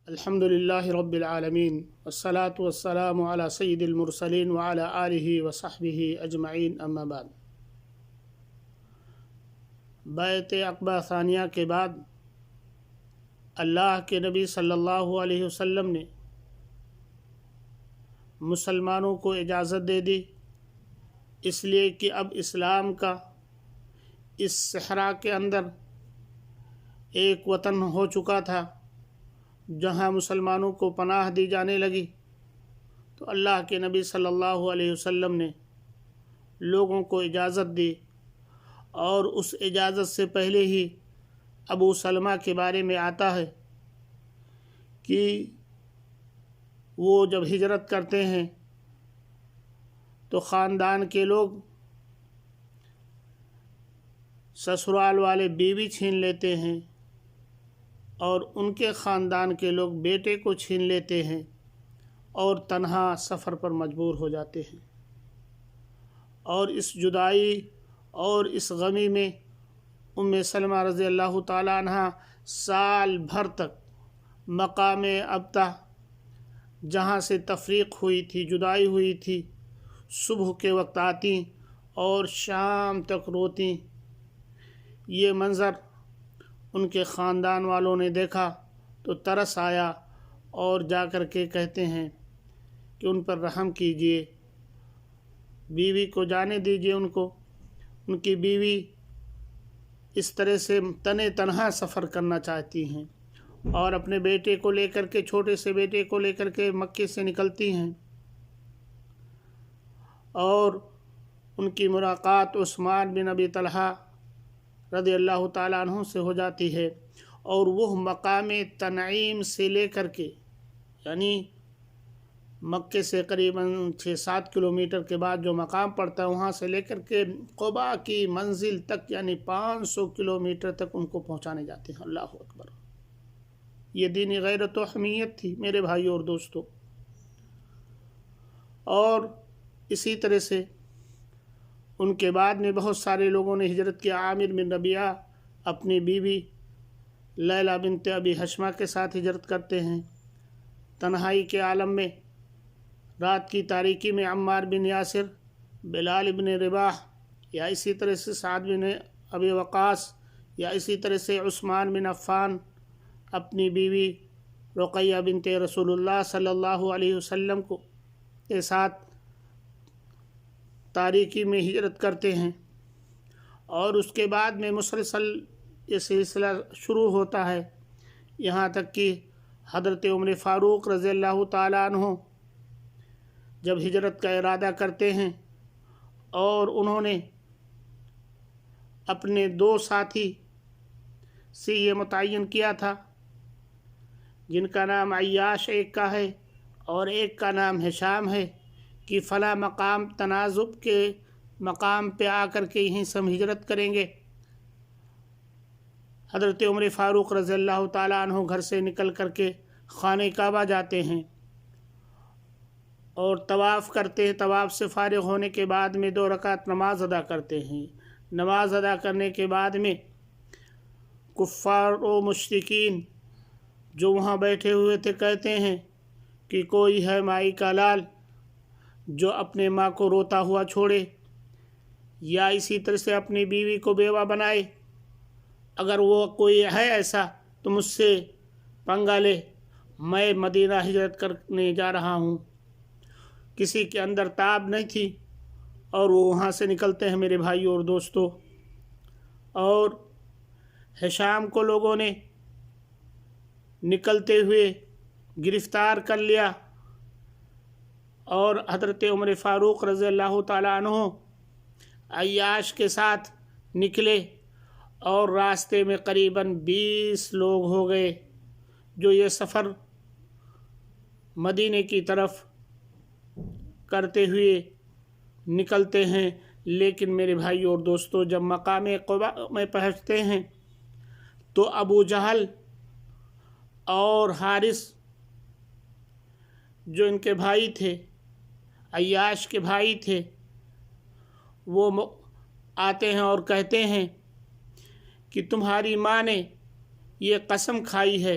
الحمدللہ رب العالمین والصلاة والسلام علی سید المرسلین وعلی آلہ وصحبہ اجمعین، اما بعد۔ بیعت عقبہ ثانیہ کے بعد اللہ کے نبی صلی اللہ علیہ وسلم نے مسلمانوں کو اجازت دے دی، اس لیے کہ اب اسلام کا اس صحرا کے اندر ایک وطن ہو چکا تھا جہاں مسلمانوں کو پناہ دی جانے لگی۔ تو اللہ کے نبی صلی اللہ علیہ وسلم نے لوگوں کو اجازت دی، اور اس اجازت سے پہلے ہی ابو سلمہ کے بارے میں آتا ہے کہ وہ جب ہجرت کرتے ہیں تو خاندان کے لوگ سسرال والے بیوی چھین لیتے ہیں، اور ان کے خاندان کے لوگ بیٹے کو چھین لیتے ہیں اور تنہا سفر پر مجبور ہو جاتے ہیں۔ اور اس جدائی اور اس غمی میں ام سلمہ رضی اللہ تعالیٰ عنہ سال بھر تک مقام ابتہ جہاں سے تفریق ہوئی تھی، جدائی ہوئی تھی، صبح کے وقت آتی اور شام تک روتی۔ یہ منظر ان کے خاندان والوں نے دیکھا تو ترس آیا، اور جا کر کے کہتے ہیں کہ ان پر رحم کیجئے، بیوی کو جانے دیجئے ان کی بیوی اس طرح سے تنہا سفر کرنا چاہتی ہیں، اور اپنے بیٹے کو لے کر کے، چھوٹے سے بیٹے کو لے کر کے مکے سے نکلتی ہیں، اور ان کی ملاقات عثمان بن ابی طلحہ رضی اللہ تعالیٰ عنہ سے ہو جاتی ہے، اور وہ مقام تنعیم سے لے کر کے، یعنی مکے سے قریباً 6-7 کلومیٹر کے بعد جو مقام پڑتا ہے، وہاں سے لے کر کے قباء کی منزل تک، یعنی 500 کلومیٹر تک ان کو پہنچانے جاتے ہیں۔ اللہ اکبر! یہ دینی غیرت و حمیت تھی میرے بھائیوں اور دوستوں۔ اور اسی طرح سے ان کے بعد میں بہت سارے لوگوں نے ہجرت کی۔ عامر بن ربیعہ اپنی بیوی لیلہ بنت ابی حشمہ کے ساتھ ہجرت کرتے ہیں۔ تنہائی کے عالم میں، رات کی تاریکی میں عمار بن یاسر، بلال بن رباح، یا اسی طرح سے سعد بن ابی وقاص، یا اسی طرح سے عثمان بن عفان اپنی بیوی رقیہ بنت رسول اللہ صلی اللہ علیہ وسلم کے ساتھ تاریکی میں ہجرت کرتے ہیں، اور اس کے بعد میں مسلسل یہ سلسلہ شروع ہوتا ہے، یہاں تک کہ حضرت عمر فاروق رضی اللہ تعالیٰ عنہ جب ہجرت کا ارادہ کرتے ہیں، اور انہوں نے اپنے 2 ساتھی سے یہ متعین کیا تھا، جن کا نام عیاش ایک کا ہے اور ایک کا نام ہشام ہے، کہ فلاں مقام تنازب کے مقام پہ آ کر کے یہیں سے ہم ہجرت کریں گے۔ حضرت عمر فاروق رضی اللہ تعالیٰ عنہ گھر سے نکل کر کے خانہ کعبہ جاتے ہیں اور طواف کرتے ہیں۔ طواف سے فارغ ہونے کے بعد میں 2 رکعت نماز ادا کرتے ہیں۔ نماز ادا کرنے کے بعد میں کفار و مشرکین جو وہاں بیٹھے ہوئے تھے کہتے ہیں کہ کوئی ہے مائی کا لال جو اپنے ماں کو روتا ہوا چھوڑے، یا اسی طرح سے اپنی بیوی کو بیوہ بنائے، اگر وہ کوئی ہے ایسا تو مجھ سے پنگا لے، میں مدینہ ہجرت کرنے جا رہا ہوں۔ کسی کے اندر تاب نہیں تھی، اور وہ وہاں سے نکلتے ہیں میرے بھائیوں اور دوستوں۔ اور ہشام کو لوگوں نے نکلتے ہوئے گرفتار کر لیا، اور حضرت عمر فاروق رضی اللہ تعالیٰ عنہ عیاش کے ساتھ نکلے، اور راستے میں قریباً 20 لوگ ہو گئے جو یہ سفر مدینے کی طرف کرتے ہوئے نکلتے ہیں۔ لیکن میرے بھائیوں اور دوستوں، جب مقام قباء میں پہنچتے ہیں تو ابو جہل اور حارث جو ان کے بھائی تھے، عیاش کے بھائی تھے، وہ آتے ہیں اور کہتے ہیں کہ تمہاری ماں نے یہ قسم کھائی ہے